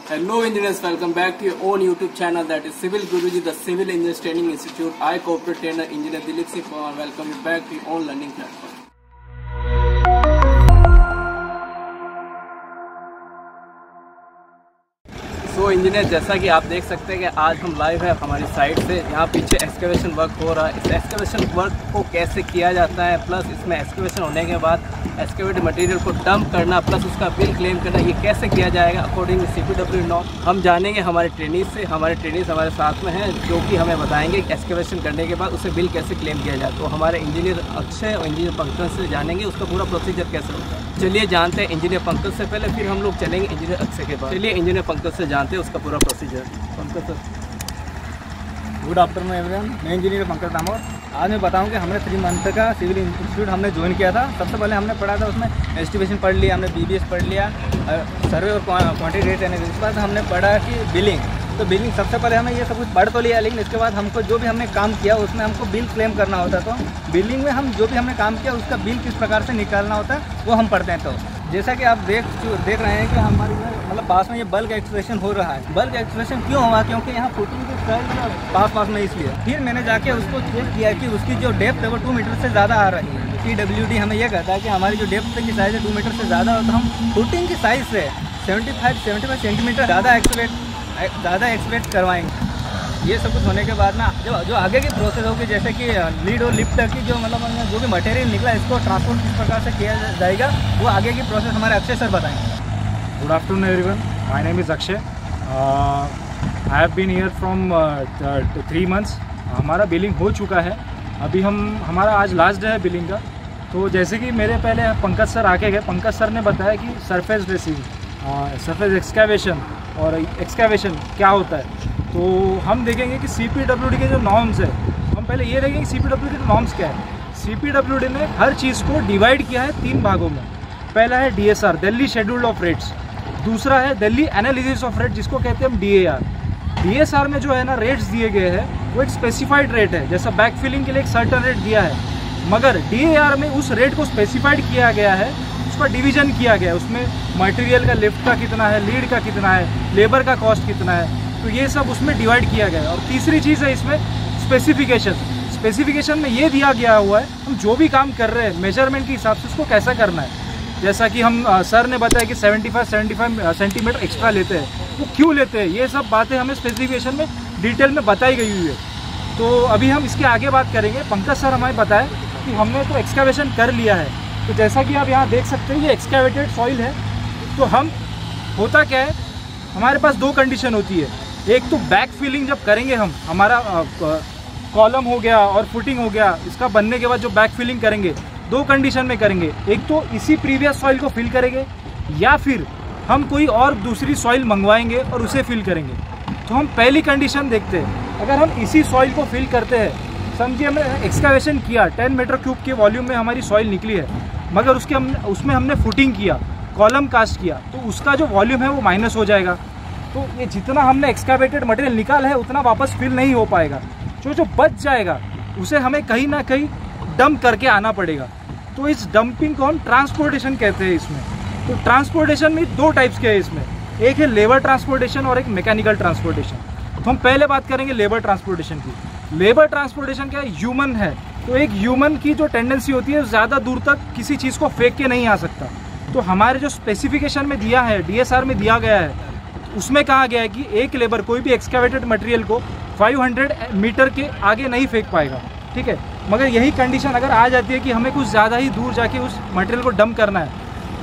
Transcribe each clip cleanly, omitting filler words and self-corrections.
Hello engineers, welcome back to your own YouTube channel, that is Civil Guruji, the Civil Engineers Training Institute. I corporate trainer engineer Dilip Singh Pawar, welcome you back to your own learning platform. तो engineer, जैसा कि आप देख सकते हैं कि आज हम लाइव है हमारी साइट से। यहाँ पीछे एक्सकवेशन वर्क हो रहा है। इस एक्सकवेशन वर्क को कैसे किया जाता है, प्लस इसमें एक्सकवेशन होने के बाद एक्सकवेटेड मटेरियल को डंप करना, प्लस उसका बिल क्लेम करना, ये कैसे किया जाएगा अकॉर्डिंग टू CPW नॉर्म, हम जानेंगे हमारे ट्रेनीज से। हमारे ट्रेनीज हमारे साथ में हैं जो कि हमें बताएंगे एक्सकवेशन करने के बाद उसे बिल कैसे क्लेम किया जाए। तो हमारे इंजीनियर अक्षय और इंजीनियर पंकज से जानेंगे उसका पूरा प्रोसीजर कैसे होता है। चलिए जानते हैं इंजीनियर पंकज से पहले, फिर हम लोग चलेंगे इंजीनियर अक्षय के बाद। चलिए इंजीनियर पंकज से जानते हैं उसका पूरा procedure. Pankaj sir, good afternoon everyone, मैं इंजीनियर पंकज दामोर। आज मैं बताऊं कि हमने 3 मंथ का सिविल इंस्टीट्यूट हमने ज्वाइन किया था। सबसे पहले हमने पढ़ा था, उसमें एस्टिमेशन पढ़ लिया, हमने BBS पढ़ लिया, सर्वे और क्वांटिटी रेट एनालिसिस। इसके बाद हमने पढ़ा कि बिलिंग। तो बिलिंग सबसे पहले हमें ये सब कुछ पढ़ तो लिया, लेकिन इसके बाद हमको जो भी हमने काम किया उसमें हमको बिल क्लेम करना होता है। तो बिलिंग में हम जो भी हमने काम किया उसका बिल किस प्रकार से निकालना होता है वो हम पढ़ते हैं। तो जैसा कि आप देख रहे हैं कि हमारे मतलब पास में ये बल्क एक्सप्रेशन हो रहा है। बल्क एक्सप्रेशन क्यों हुआ? क्योंकि यहाँ फुटिंग के साइड पास में, इसलिए फिर मैंने जाके उसको चेक किया कि उसकी जो डेप्थ है वो 2 मीटर से ज़्यादा आ रही है। PWD हमें ये कहता है कि हमारी जो डेप्थ की साइज़ है 2 मीटर से ज़्यादा हो, तो हम फुटिंग की साइज़ से 75 सेंटीमीटर ज़्यादा एक्सपेक्ट करवाएंगे। ये सब कुछ होने के बाद ना जो आगे की प्रोसेस होगी, जैसे कि लीड और लिफ्ट की जो मतलब जो भी मटेरियल निकला इसको ट्रांसपोर्ट किस प्रकार से किया जाएगा, वो आगे की प्रोसेस हमारे अक्षय सर बताएंगे। Good afternoon everyone, my name is Akshay. I have been here from 3 months. हमारा बिलिंग हो चुका है। अभी हमारा आज लास्ट डे है बिलिंग का। तो जैसे कि मेरे पहले पंकज सर आके गए, पंकज सर ने बताया कि सरफेस ड्रेसिंग, सरफेस एक्सकैवेशन और एक्सकैवेशन क्या होता है। तो हम देखेंगे कि CPWD के जो नॉर्म्स है, हम पहले ये देखेंगे कि CPWD के नॉर्म्स क्या है। CPWD ने हर चीज़ को डिवाइड किया है 3 भागों में। पहला है DSR, Delhi schedule of rates. दूसरा है दिल्ली एनालिसिस ऑफ रेट, जिसको कहते हैं हम DAR। DSR में जो है ना रेट्स दिए गए हैं वो एक स्पेसिफाइड रेट है, जैसा बैक फिलिंग के लिए एक सर्टन रेट दिया है। मगर DAR में उस रेट को स्पेसिफाइड किया गया है, उसका डिवीजन किया गया है। उसमें मटेरियल का लिफ्ट का कितना है, लीड का कितना है, लेबर का कॉस्ट कितना है, तो ये सब उसमें डिवाइड किया गया है। और तीसरी चीज़ है इसमें स्पेसिफिकेशन। स्पेसिफिकेशन में ये दिया गया हुआ है हम जो भी काम कर रहे हैं मेजरमेंट के हिसाब से उसको कैसा करना है। जैसा कि हम सर ने बताया कि 75 सेंटीमीटर एक्स्ट्रा लेते हैं, वो क्यों लेते हैं, ये सब बातें हमें स्पेसिफिकेशन में डिटेल में बताई गई हुई है। तो अभी हम इसके आगे बात करेंगे। पंकज सर हमें बताएं कि हमने तो एक्सकैवेशन कर लिया है। तो जैसा कि आप यहाँ देख सकते हैं ये एक्सकैवेटेड सॉइल है। तो हम होता क्या है, हमारे पास 2 कंडीशन होती है। एक तो बैक फिलिंग जब करेंगे हम, हमारा कॉलम हो गया और फुटिंग हो गया, इसका बनने के बाद जो बैक फिलिंग करेंगे 2 कंडीशन में करेंगे। एक तो इसी प्रीवियस सॉइल को फिल करेंगे, या फिर हम कोई और दूसरी सॉइल मंगवाएंगे और उसे फिल करेंगे। तो हम पहली कंडीशन देखते हैं। अगर हम इसी सॉइल को फिल करते हैं, समझिए हमने एक्सकैवेशन किया, 10 मीटर क्यूब के वॉल्यूम में हमारी सॉइल निकली है, मगर उसमें हमने फुटिंग किया, कॉलम कास्ट किया, तो उसका जो वॉल्यूम है वो माइनस हो जाएगा। तो ये जितना हमने एक्सकैवेटेड मटेरियल निकाला है उतना वापस फिल नहीं हो पाएगा। जो बच जाएगा उसे हमें कहीं ना कहीं डंप करके आना पड़ेगा। तो इस डंपिंग को हम ट्रांसपोर्टेशन कहते हैं इसमें। तो ट्रांसपोर्टेशन में 2 टाइप्स के हैं इसमें, एक है लेबर ट्रांसपोर्टेशन और एक मैकेनिकल ट्रांसपोर्टेशन। तो हम पहले बात करेंगे लेबर ट्रांसपोर्टेशन की। लेबर ट्रांसपोर्टेशन क्या है, ह्यूमन है। तो एक ह्यूमन की जो टेंडेंसी होती है ज़्यादा दूर तक किसी चीज़ को फेंक के नहीं आ सकता। तो हमारे जो स्पेसिफिकेशन में दिया है, DSR में दिया गया है, उसमें कहा गया है कि एक लेबर कोई भी एक्सकैवेटेड मटेरियल को 500 मीटर के आगे नहीं फेंक पाएगा, ठीक है। मगर यही कंडीशन अगर आ जाती है कि हमें कुछ ज़्यादा ही दूर जाके उस मटेरियल को डंप करना है,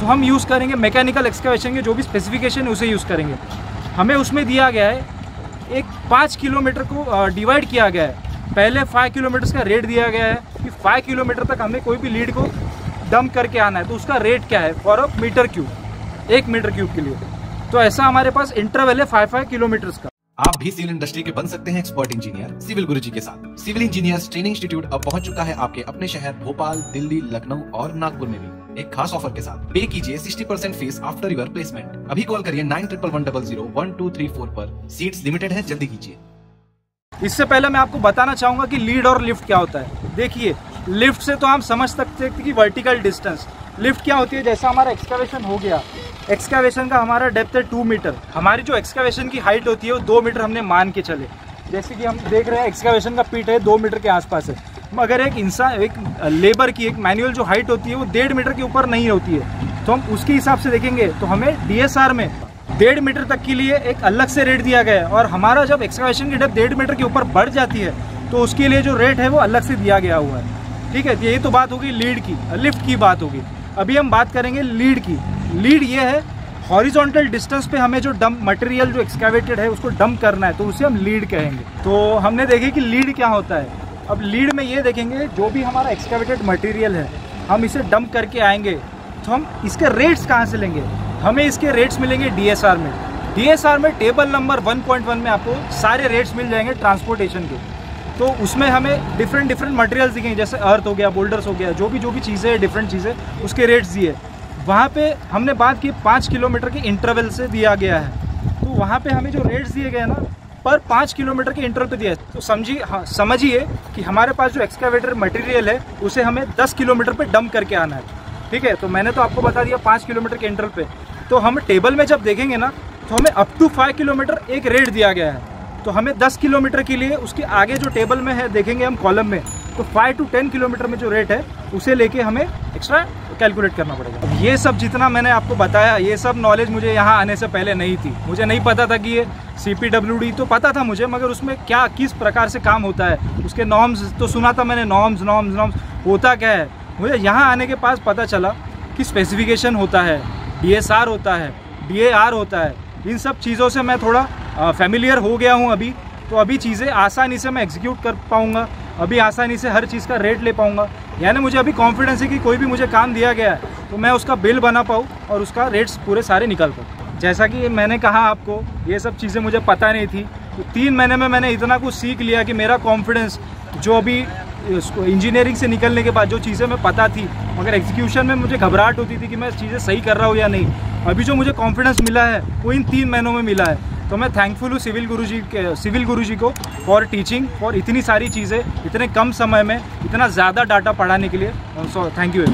तो हम यूज़ करेंगे मैकेनिकल एक्सकैवेशन के जो भी स्पेसिफिकेशन है उसे यूज़ करेंगे। हमें उसमें दिया गया है एक 5 किलोमीटर को डिवाइड किया गया है। पहले 5 किलोमीटर का रेट दिया गया है कि 5 किलोमीटर तक हमें कोई भी लीड को डंप करके आना है, तो उसका रेट क्या है for a metre cube, 1 metre cube के लिए। तो ऐसा हमारे पास इंटरवल है 5 किलोमीटर्स का। आप भी सिविल इंडस्ट्री के बन सकते हैं एक्सपर्ट इंजीनियर सिविल गुरुजी के साथ। सिविल इंजीनियर्स ट्रेनिंग इंस्टीट्यूट अब पहुंच चुका है आपके अपने शहर भोपाल, दिल्ली, लखनऊ और नागपुर में भी एक खास ऑफर के साथ। पे कीजिए 60% फीस आफ्टर योर प्लेसमेंट। अभी कॉल करिए 9111001234 पर। सीट्स लिमिटेड है, जल्दी कीजिए। इससे पहले मैं आपको बताना चाहूंगा कि लीड और लिफ्ट क्या होता है। देखिए, लिफ्ट से तो हम समझ सकते हैं कि वर्टिकल डिस्टेंस, लिफ्ट क्या होती है, जैसा हमारा एक्सकवेशन हो गया, एक्सकवेशन का हमारा डेप्थ है 2 मीटर, हमारी जो एक्सकवेशन की हाइट होती है वो 2 मीटर हमने मान के चले। जैसे कि हम देख रहे हैं एक्सकवेशन का पीट है 2 मीटर के आसपास है, मगर एक इंसान, एक लेबर की, एक मैनुअल जो हाइट होती है वो 1.5 मीटर के ऊपर नहीं होती है। तो हम उसके हिसाब से देखेंगे तो हमें DSR में 1.5 मीटर तक के लिए एक अलग से रेट दिया गया है, और हमारा जब एक्सकवेशन की डेप्थ 1.5 मीटर के ऊपर बढ़ जाती है तो उसके लिए जो रेट है वो अलग से दिया गया हुआ है। ठीक है, यही तो बात होगी लीड की, लिफ्ट की बात होगी। अभी हम बात करेंगे लीड की। लीड ये है, हॉरिजॉन्टल डिस्टेंस पे हमें जो डंप मटेरियल जो एक्सकैवेटेड है उसको डंप करना है, तो उसे हम लीड कहेंगे। तो हमने देखे कि लीड क्या होता है। अब लीड में ये देखेंगे, जो भी हमारा एक्सकैवेटेड मटेरियल है हम इसे डंप करके आएंगे तो हम इसके रेट्स कहाँ से लेंगे, हमें इसके रेट्स मिलेंगे DSR में। DSR में टेबल नंबर 1.1 में आपको सारे रेट्स मिल जाएंगे ट्रांसपोर्टेशन के। तो उसमें हमें डिफरेंट मटेरियल्स दिखेंगे, जैसे अर्थ हो गया, बोल्डर्स हो गया, जो भी चीज़ें हैं, डिफरेंट चीज़ें, उसके रेट्स दिए। वहाँ पे हमने बात की 5 किलोमीटर के इंटरवल से दिया गया है, तो वहाँ पे हमें जो रेट्स दिए गए ना पर 5 किलोमीटर के इंटरवल पे दिया है। तो समझिए कि हमारे पास जो एक्सकैवेटर मटेरियल है उसे हमें 10 किलोमीटर पे डंप करके आना है। ठीक है, तो मैंने तो आपको बता दिया 5 किलोमीटर के इंटरवल पे। तो हम टेबल में जब देखेंगे ना तो हमें अप टू 5 किलोमीटर एक रेट दिया गया है। तो हमें 10 किलोमीटर के लिए उसके आगे जो टेबल में है देखेंगे हम कॉलम में, तो 5 to 10 किलोमीटर में जो रेट है उसे लेके हमें एक्स्ट्रा कैलकुलेट करना पड़ेगा। अब ये सब जितना मैंने आपको बताया, ये सब नॉलेज मुझे यहाँ आने से पहले नहीं थी। मुझे नहीं पता था कि ये CPWD तो पता था मुझे, मगर उसमें क्या किस प्रकार से काम होता है, उसके नॉर्म्स तो सुना था मैंने, नॉर्म्स होता क्या है। मुझे यहाँ आने के पास पता चला कि स्पेसिफिकेशन होता है, DSR होता है, DAR होता है। इन सब चीज़ों से मैं थोड़ा फैमिलियर हो गया हूँ अभी। तो अभी चीज़ें आसानी से मैं एग्जीक्यूट कर पाऊँगा, अभी आसानी से हर चीज़ का रेट ले पाऊँगा। यानी मुझे अभी कॉन्फिडेंस है कि कोई भी मुझे काम दिया गया है तो मैं उसका बिल बना पाऊँ और उसका रेट्स पूरे सारे निकाल पाऊँ। जैसा कि मैंने कहा आपको, ये सब चीज़ें मुझे पता नहीं थी, तो 3 महीने में मैंने इतना कुछ सीख लिया कि मेरा कॉन्फिडेंस, जो अभी इंजीनियरिंग से निकलने के बाद जो चीज़ें मैं पता थी मगर एग्जीक्यूशन में मुझे घबराहट होती थी कि मैं चीज़ें सही कर रहा हूँ या नहीं, अभी जो मुझे कॉन्फिडेंस मिला है वो इन 3 महीनों में मिला है। तो मैं थैंकफुल हूँ सिविल गुरुजी को फॉर टीचिंग, फॉर इतनी सारी चीज़ें इतने कम समय में इतना ज़्यादा डाटा पढ़ाने के लिए। So thank you.